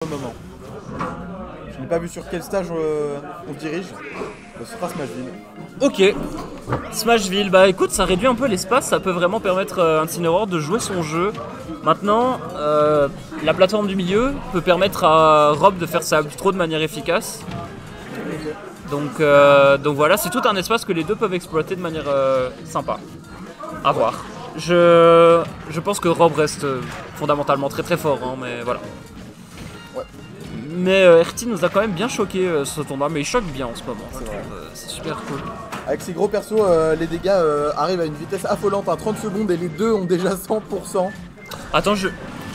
le moment. Je n'ai pas vu sur quel stage on se dirige. Ce sera Smashville. Ok. Smashville, bah écoute, ça réduit un peu l'espace, ça peut vraiment permettre à Incineroar de jouer son jeu. Maintenant, la plateforme du milieu peut permettre à Rob de faire sa outro de manière efficace. Donc voilà, c'est tout un espace que les deux peuvent exploiter de manière sympa. À voir. Je pense que Rob reste fondamentalement très très fort, hein, mais voilà. Ouais. Mais RT nous a quand même bien choqué ce tournoi, mais il choque bien en ce moment. C'est super cool. Avec ces gros persos, les dégâts arrivent à une vitesse affolante à 30 secondes et les deux ont déjà 100%. Attends, je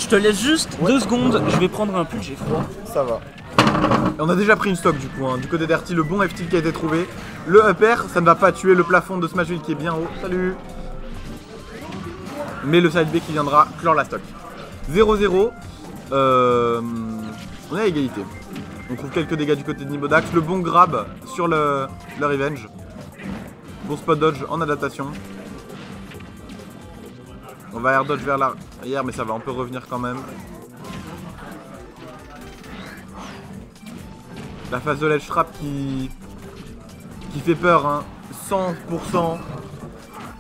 te laisse juste 2 secondes, je vais prendre un pull, j'ai froid. Ça va. Et on a déjà pris une stock du coup, hein. Du côté d'RT, le bon F-tilt qui a été trouvé. Le upper, ça ne va pas tuer le plafond de Smashville qui est bien haut. Salut. Mais le side B qui viendra clore la stock. 0-0. On est à égalité. On trouve quelques dégâts du côté de Nibodax. Le bon grab sur le revenge. Bon spot dodge en adaptation. On va air dodge vers l'arrière, mais ça va, on peut revenir quand même. La phase de ledge trap qui fait peur, hein. 100%.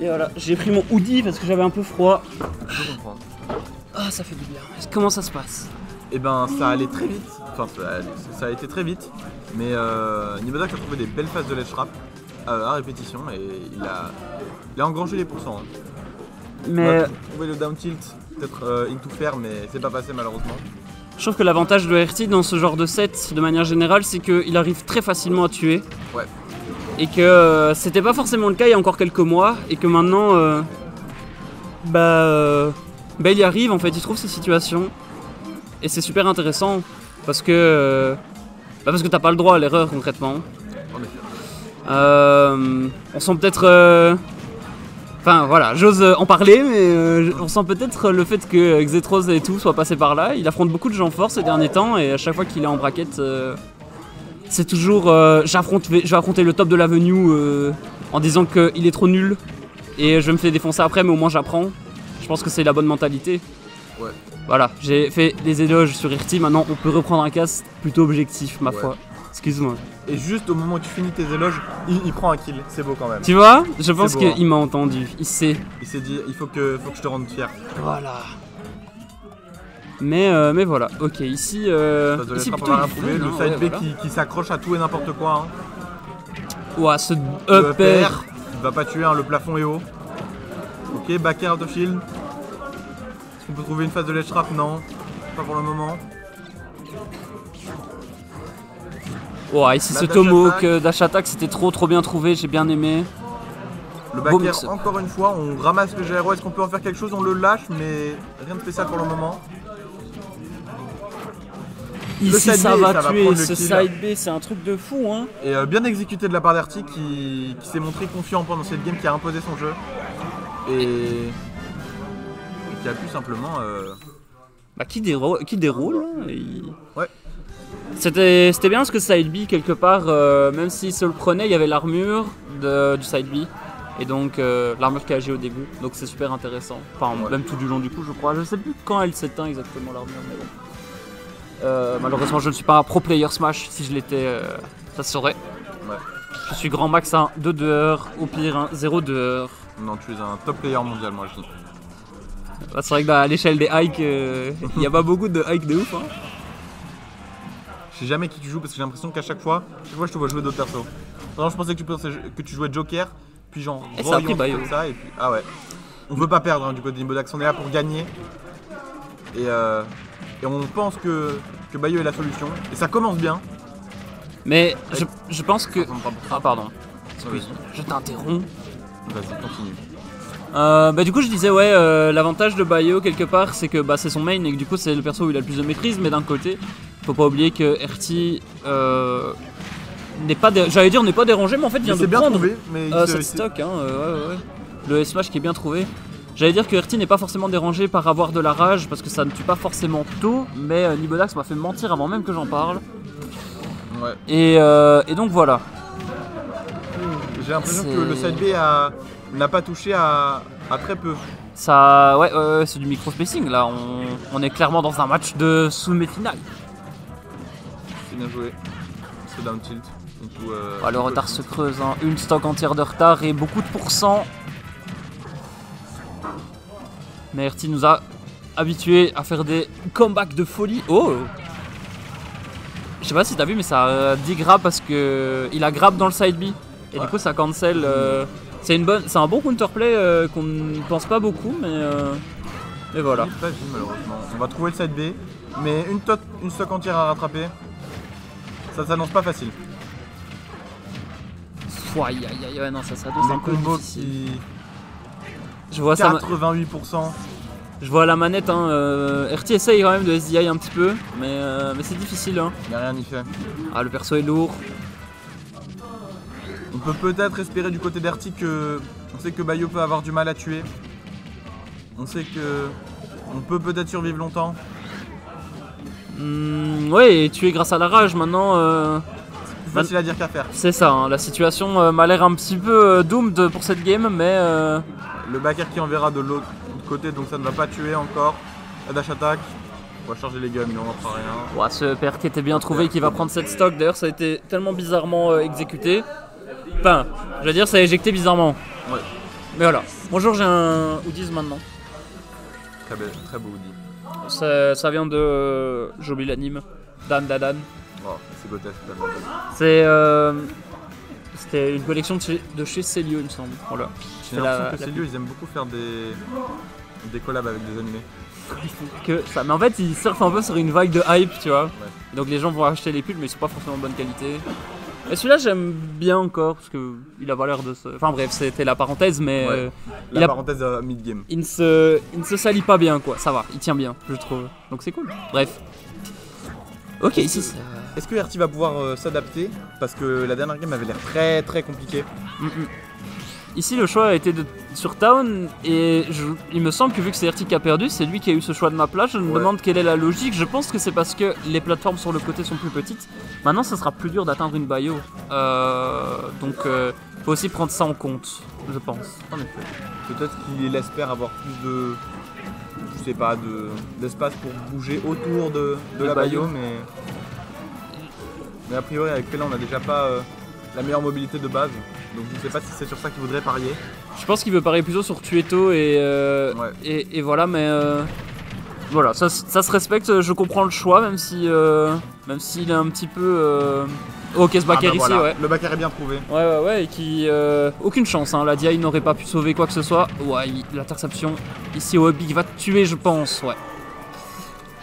Et voilà, j'ai pris mon hoodie parce que j'avais un peu froid. Je comprends. Ah, ça fait du bien. Comment ça se passe? Et ben ça allait très vite. Enfin ça a été très vite. Mais Nibodax a trouvé des belles phases de ledge trap à répétition et il a engrangé les pourcents. Hein. Mais On a trouvé le down tilt, peut-être into fair, mais c'est pas passé malheureusement. je trouve que l'avantage de RT dans ce genre de set, de manière générale, c'est qu'il arrive très facilement à tuer. Ouais. Et que c'était pas forcément le cas il y a encore quelques mois. Et que maintenant, il y arrive en fait, il trouve ses situations. Et c'est super intéressant parce que t'as pas le droit à l'erreur concrètement. En effet. On sent peut-être... Enfin voilà, j'ose en parler, mais on sent peut-être le fait que Xetros et tout soit passé par là. Il affronte beaucoup de gens forts ces derniers temps et à chaque fois qu'il est en bracket, c'est toujours je vais affronter le top de l'avenue en disant qu'il est trop nul et je vais me faire défoncer après, mais au moins j'apprends. Je pense que c'est la bonne mentalité. Ouais. Voilà, j'ai fait des éloges sur RT, maintenant on peut reprendre un cast plutôt objectif, ma foi. Excuse-moi. Et juste au moment où tu finis tes éloges, il prend un kill, c'est beau quand même. Tu vois, je pense beau, qu'il hein. m'a entendu, il sait. Il s'est dit, il faut que je te rende fier. Voilà. Mais voilà, ok, ici Ici plutôt on va du retrouver fun, le hein, side ouais, B voilà. qui s'accroche à tout et n'importe quoi. Hein. Ouah, ce Le upper. il va pas tuer, hein, le plafond est haut. Ok, back air out of shield. Est-ce qu'on peut trouver une phase de ledge trap? Non, pas pour le moment. Ouah, ici La ce dash tomahawk attack. dash attack, c'était trop bien trouvé, j'ai bien aimé. Le Beau back air, mix-up. encore une fois, on ramasse le GRO. Est-ce qu'on peut en faire quelque chose? On le lâche, mais rien de spécial pour le moment. Ici side ça B, va ça va tuer, prendre le ce kill. side B, c'est un truc de fou, hein. Et bien exécuté de la part d'Arty qui s'est montré confiant pendant cette game, qui a imposé son jeu. Et qui a pu simplement... Bah qui déroule, hein, Ouais. C'était bien parce que side B quelque part, même s'il se le prenait, il y avait l'armure du side B. Et donc l'armure qui agit au début, donc c'est super intéressant. Enfin Ouais. même tout du long du coup je crois. Je sais plus quand elle s'éteint exactement l'armure, mais bon. Malheureusement je ne suis pas un pro player Smash, si je l'étais ça se saurait. Ouais. Je suis grand max 1 2 heures, au pire un 0 2 heures. Non, tu es un top player mondial, moi je dis. Bah, c'est vrai que à l'échelle des hikes, il n'y a pas beaucoup de hikes de ouf. Hein. Je sais jamais qui tu joues parce que j'ai l'impression qu'à chaque fois je te vois jouer d'autres persos. Non, je pensais que tu jouais Joker, puis genre Et ça a pris Roy, Bayo. comme ça, et puis ah ouais. On veut pas perdre, hein, du côté d'Imbodax, on est là pour gagner. Et on pense que Bayo est la solution. Et ça commence bien. Mais je pense que... Ça ressemble pas pour ça. Ah pardon, Oui. je t'interromps. Vas-y, continue. Du coup je disais ouais l'avantage de Bayo quelque part c'est que c'est son main et que du coup c'est le perso où il a le plus de maîtrise, mais d'un côté faut pas oublier que RT n'est pas j'allais dire n'est pas dérangé, mais en fait vient de C'est bien prendre trouvé, mais cette stock hein, ouais. Le S-Smash qui est bien trouvé. J'allais dire que RT n'est pas forcément dérangé par avoir de la rage parce que ça ne tue pas forcément tôt, mais Nibodax m'a fait mentir avant même que j'en parle. ouais. Et donc voilà. J'ai l'impression C'est- que le side B n'a pas touché à très peu. Ça, ouais, c'est du micro-spacing là, on est clairement dans un match de sommet final. c'est bien joué. C'est down tilt. Du coup, le retard se creuse, hein. Une stock entière de retard et beaucoup de pourcents. Mais RT nous a habitués à faire des comebacks de folie. Oh! Je sais pas si t'as vu, mais ça a 10 grab parce que il a grab dans le side B. Et du coup, ça cancel. C'est un bon counterplay qu'on ne pense pas beaucoup, mais voilà. Pas Jim, malheureusement. On va trouver le side B, mais une stock entière à rattraper. Ça s'annonce pas facile. Aïe, non, ça s'annonce un peu difficile. Qui... Je vois 88%. Je vois la manette, hein. RT essaye quand même de SDI un petit peu, mais c'est difficile. Hein. Il n'y a rien y fait. Ah, le perso est lourd. On peut peut-être espérer du côté d'RT que... On sait que Bayo peut avoir du mal à tuer. On sait que... On peut peut-être survivre longtemps. Ouais, et tuer grâce à la rage maintenant. C'est plus facile à dire qu'à faire. C'est ça, hein. La situation m'a l'air un petit peu doomed pour cette game, mais... Le backer qui enverra de l'autre côté, donc ça ne va pas tuer encore. La dash attack. On va charger les guns, mais on n'en fera rien. Ouais, ce père qui était bien trouvé, qui va prendre cette stock. D'ailleurs, ça a été tellement bizarrement exécuté. Enfin, je veux dire, ça a éjecté bizarrement. Ouais. Mais voilà. Bonjour, j'ai un hoodies maintenant. Très beau hoodie. Ça vient de... j'oublie l'anime. Dan. Oh, c'est grotesque. C'était une collection de chez Celio, il me semble. Voilà. J'ai l'impression que Celio, ils aiment beaucoup faire des collabs avec des animés. Que ça. Mais en fait, ils surfent un peu sur une vague de hype, tu vois. Ouais. Donc les gens vont acheter les pulls, mais ils sont pas forcément de bonne qualité. Et celui-là, j'aime bien encore, parce qu'il a pas l'air de se... Enfin bref, c'était la parenthèse, mais... Ouais. Parenthèse mid-game. Il ne se salit pas bien, quoi. Ça va, il tient bien, je trouve. Donc c'est cool. Bref. Ok, ici c'est... Est-ce que RT va pouvoir s'adapter? Parce que la dernière game avait l'air très compliquée. Ici, le choix a été sur Town, et il me semble que vu que c'est RT qui a perdu, c'est lui qui a eu ce choix de map là. Je me demande quelle est la logique. Je pense que c'est parce que les plateformes sur le côté sont plus petites. Maintenant, ça sera plus dur d'atteindre une Bayo. Donc, faut aussi prendre ça en compte, je pense. En effet. Peut-être qu'il espère avoir plus de... Je sais pas, d'espace pour bouger autour de la Bayo, mais a priori avec Fela on n'a déjà pas la meilleure mobilité de base, donc je ne sais pas si c'est sur ça qu'il voudrait parier. Je pense qu'il veut parier plutôt sur Tueto et voilà, mais voilà, ça se respecte, je comprends le choix, même s'il est un petit peu... Ok, ce backer ici, voilà. ouais. Le backer est bien trouvé. Ouais, et qui... aucune chance, hein. La DI n'aurait pas pu sauver quoi que ce soit. Ouais, l'interception ici au hubby qui va tuer, je pense, ouais.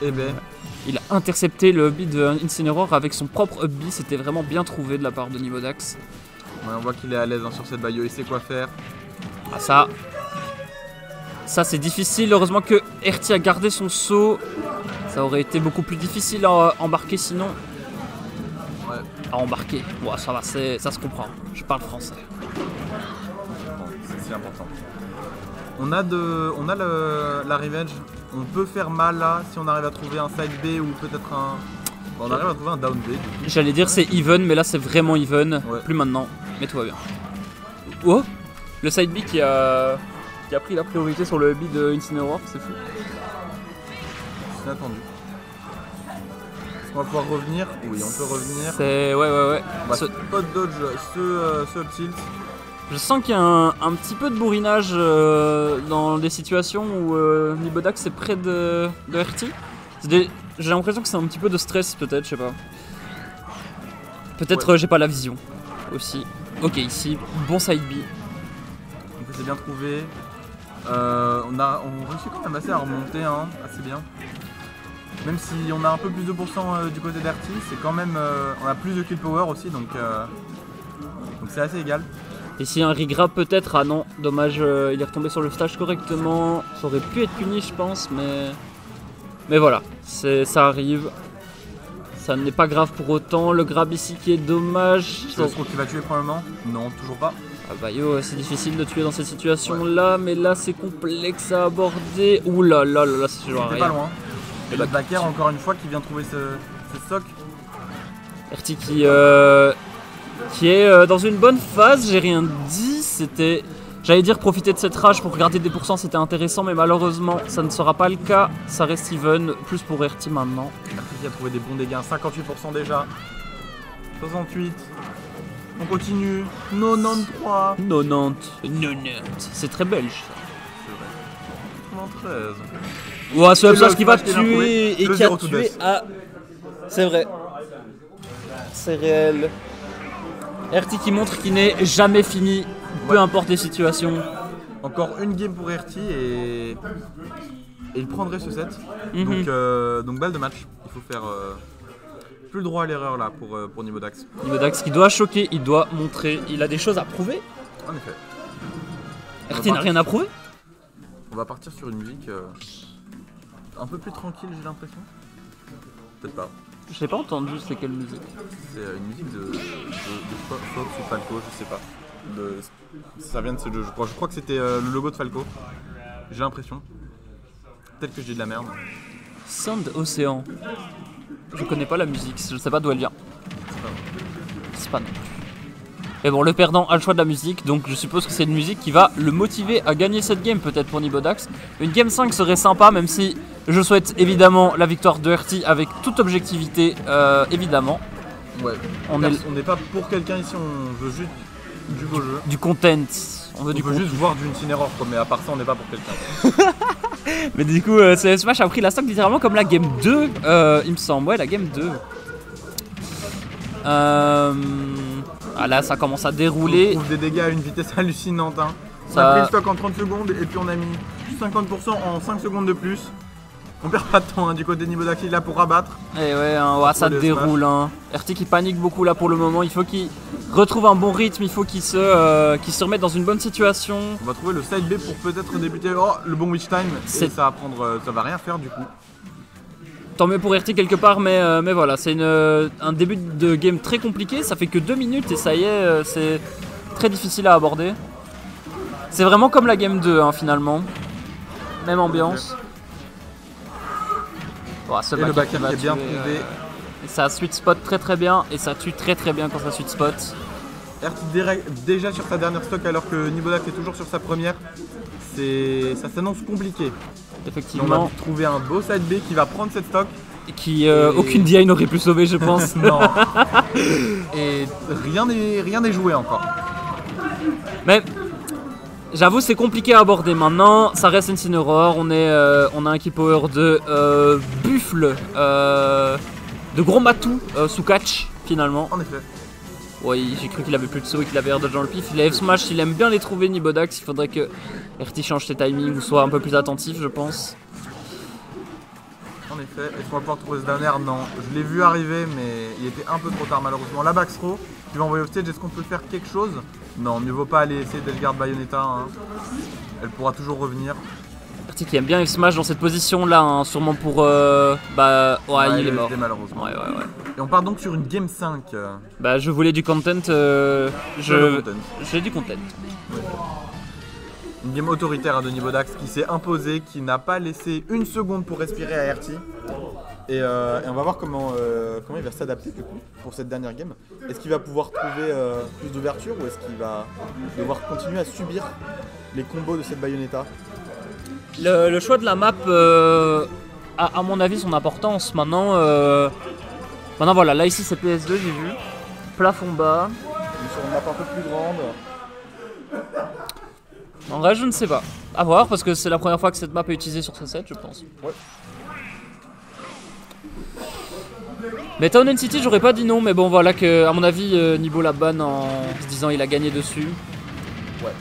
Eh ben... Il a intercepté le hubby de Incineroar avec son propre hubby, c'était vraiment bien trouvé de la part de Nibodax. Ouais, on voit qu'il est à l'aise sur cette Bayo, il sait quoi faire. Ah ça c'est difficile, heureusement que RT a gardé son saut. Ça aurait été beaucoup plus difficile à embarquer sinon. Ouais. À embarquer, ouais, ça va, ça se comprend, je parle français. C'est important. On a la revenge. On peut faire mal là si on arrive à trouver un side B ou peut-être un... Bon, on arrive à trouver un down B. J'allais dire c'est even, mais là c'est vraiment even. Ouais. Plus maintenant, mais tout va bien. Oh, le side B qui a pris la priorité sur le hubby de Incineroar, c'est fou. C'est inattendu. On va pouvoir revenir. Oui, on peut revenir. C'est... Ouais. On va spot dodge ce up tilt. Je sens qu'il y a un petit peu de bourrinage dans des situations où Nibodax est près de RT. J'ai l'impression que c'est un petit peu de stress peut-être, je sais pas. Peut-être j'ai pas la vision aussi. Ok, ici, bon side B. Donc c'est bien trouvé. On réussit quand même assez à remonter, hein, assez bien. Même si on a un peu plus de pourcent du côté d'RT, c'est quand même... on a plus de kill power aussi, donc c'est assez égal. Ici un regrab peut-être, ah non, dommage, il est retombé sur le stage correctement. Ça aurait pu être puni je pense, mais voilà, ça arrive. Ça n'est pas grave pour autant, le grab ici qui est dommage. Je pense qu'il va tuer probablement. Non, toujours pas. Ah bah yo, c'est difficile de tuer dans cette situation là, mais là c'est complexe à aborder. Ouh là, c'est genre rien. pas loin. Et le backer encore une fois qui vient trouver ce stock. RT qui est dans une bonne phase, j'ai rien dit, c'était J'allais dire profiter de cette rage pour regarder des pourcents, c'était intéressant, mais malheureusement, ça ne sera pas le cas. Ça reste even, plus pour RT maintenant. RT a trouvé des bons dégâts, 58% déjà. 68. On continue. 93. 90. C'est très belge. C'est vrai. 93. Ouah, ce Upsmash qui va Smash qui l'a trouvé. tuer et Le qui a zéro to tué death. à... C'est vrai. C'est réel. RT qui montre qu'il n'est jamais fini, peu importe les situations. Encore une game pour RT et il prendrait ce set. Mhm. Donc balle de match. Il faut faire plus le droit à l'erreur là pour Niveau Dax. Niveau Dax qui doit choquer, il doit montrer, il a des choses à prouver. En effet. RT n'a rien à prouver. On va partir sur une musique un peu plus tranquille, j'ai l'impression. Peut-être pas. J'ai pas entendu c'est quelle musique. C'est une musique de Fox ou Falco, je sais pas. Ça vient de ce jeu, je crois. Je crois que c'était le logo de Falco. J'ai l'impression. Peut-être que j'ai de la merde. Sound Océan. Je connais pas la musique, je sais pas d'où elle vient. C'est pas non plus. Mais bon, le perdant a le choix de la musique, donc je suppose que c'est une musique qui va le motiver à gagner cette game, peut-être pour Nibodax. Une game 5 serait sympa, même si je souhaite évidemment la victoire de RT avec toute objectivité, évidemment. Ouais. On n'est pas pour quelqu'un ici, on veut juste du beau jeu. Du content. On veut juste voir du Incineroar, mais à part ça, on n'est pas pour quelqu'un. Mais du coup, Smash a pris la stock littéralement comme la game 2, il me semble. Ouais, la game 2. Ah là, ça commence à dérouler. On trouve des dégâts à une vitesse hallucinante. Hein. On Ça... a pris le stock en 30 secondes et puis on a mis 50% en 5 secondes de plus. On perd pas de temps hein, du côté de Nibodax, il est là pour rabattre. Et ouais, hein, ouais ça déroule. Hein. RT qui panique beaucoup là pour le moment. Il faut qu'il retrouve un bon rythme, il faut qu'il se remette dans une bonne situation. On va trouver le side B pour peut-être débuter le bon witch time. Et ça va rien faire du coup. Tant mieux pour RT quelque part, mais voilà, c'est un début de game très compliqué. Ça fait que 2 minutes et ça y est, c'est très difficile à aborder. C'est vraiment comme la game 2 hein, finalement. Même ambiance. Oh, ce et le backer qui est bien trouvé. Et ça sweet spot très bien et ça tue très bien quand ça sweet spot. RT déjà sur sa dernière stock alors que Nibodax est toujours sur sa première. Ça s'annonce compliqué. Effectivement. On va trouver un beau side B qui va prendre cette stock. Qui aucune DI n'aurait pu sauver je pense. Non. Et rien n'est joué encore. Mais j'avoue c'est compliqué à aborder maintenant, ça reste Incineroar, on a un key power de buffle, de gros matou sous catch finalement. En effet. Oui, j'ai cru qu'il avait plus de saut et qu'il avait air de dans le pif. Il a F-Smash, il aime bien les trouver Nibodax, il faudrait que RT change ses timings ou soit un peu plus attentif je pense. En effet, est-ce qu'on va pouvoir trouver ce dernier? Non, je l'ai vu arriver mais il était un peu trop tard malheureusement. La backthrow, tu vas envoyer au stage, est-ce qu'on peut faire quelque chose? Non, mieux vaut pas aller essayer d'Edgeguard Bayonetta, hein. Elle pourra toujours revenir. RT qui aime bien F-Smash dans cette position là, hein, sûrement pour... ouais, il est mort. Malheureusement. Ouais. Et on part donc sur une game 5. Bah je voulais du content, j'ai du content. Une game autoritaire à de Nibodax qui s'est imposée, qui n'a pas laissé une seconde pour respirer à RT. Et on va voir comment il va s'adapter du coup pour cette dernière game. Est-ce qu'il va pouvoir trouver plus d'ouverture ou est-ce qu'il va devoir continuer à subir les combos de cette Bayonetta? Le choix de la map a à mon avis son importance. Maintenant voilà, là ici c'est PS2 j'ai vu. Plafond bas. Sur une map un peu plus grande. En vrai je ne sais pas. À voir parce que c'est la première fois que cette map est utilisée sur ce set je pense. Ouais. Mais Town and City j'aurais pas dit non mais bon voilà que à mon avis Nibo la banne en se disant il a gagné dessus. Ouais.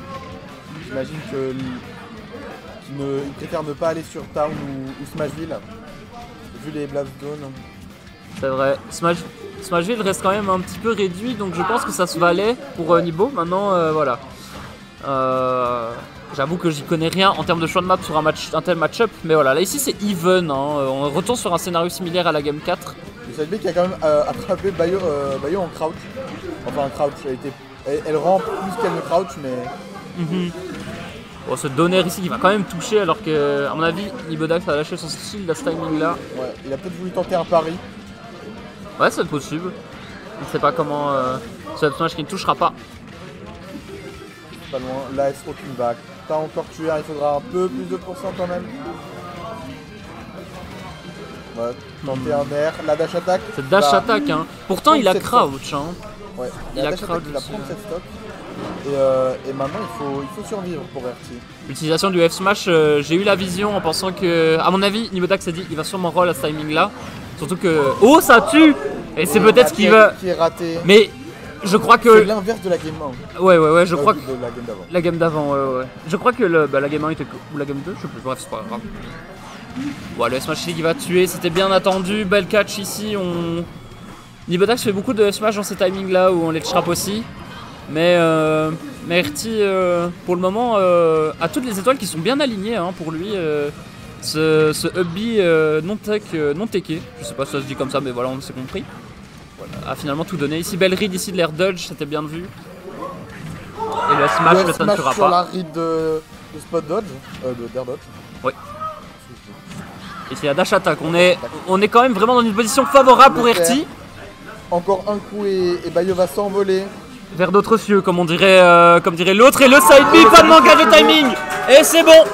J'imagine qu'il préfère ne pas aller sur Town ou Smashville vu les Blast Zones. C'est vrai. Smashville reste quand même un petit peu réduit donc je pense que ça se valait pour Nibo. Maintenant voilà. J'avoue que j'y connais rien en termes de choix de map sur un tel match-up, mais voilà, là ici c'est even, hein. On retourne sur un scénario similaire à la game 4. Le side B qui a quand même attrapé Bayo en crouch. Enfin un crouch, elle rend plus qu'elle ne crouch mais... Bon, ce donner ici qui va quand même toucher alors que, à mon avis, Nibodax a lâché son style à ce timing là. Ouais, il a peut-être voulu tenter un pari. Ouais, c'est possible. Je ne sais pas comment... ce Smash qui ne touchera pas. pas loin. Là, aucune back. T'as encore tué, il faudra un peu plus de pourcent quand même. Ouais, tenter un air. La dash attack. Cette dash va attack, hein. Pourtant, il a cette crouch, hein. Ouais, Il a dash crowd attack, il va aussi, prendre ouais. cette stock. Et maintenant, il faut survivre pour RT. L'utilisation du F-Smash, j'ai eu la vision en pensant que, à mon avis, Nibotak s'est dit il va sûrement roll à ce timing là. Surtout que. Oh, ça tue! Et c'est peut-être qu'il va. Qui est raté. Mais je crois C'est que. l'inverse de la game 1. Ouais, je crois que. De la game d'avant. La game d'avant, ouais. Je crois que la game 1 était. Ou la game 2, je sais plus, bref, c'est pas grave. Bon, le Smash League va tuer, c'était bien attendu. Bel catch ici. Nibotak fait beaucoup de Smash dans ces timings là où on les trap aussi. Mais RT, pour le moment, a toutes les étoiles qui sont bien alignées hein, pour lui. Ce up B non teché, je sais pas si ça se dit comme ça, mais voilà, on s'est compris. Voilà, a finalement tout donné. Ici, belle read ici de l'air dodge, c'était bien vu. Et le smash ne smash tuera sur pas. la read de spot dodge, d'air dodge. Oui. Ici, la dash attack, on est quand même vraiment dans une position favorable pour RT. Encore un coup et Bayo va s'envoler. Vers d'autres cieux, comme dirait l'autre. Et le side B, pas de manquage de timing. Et c'est bon.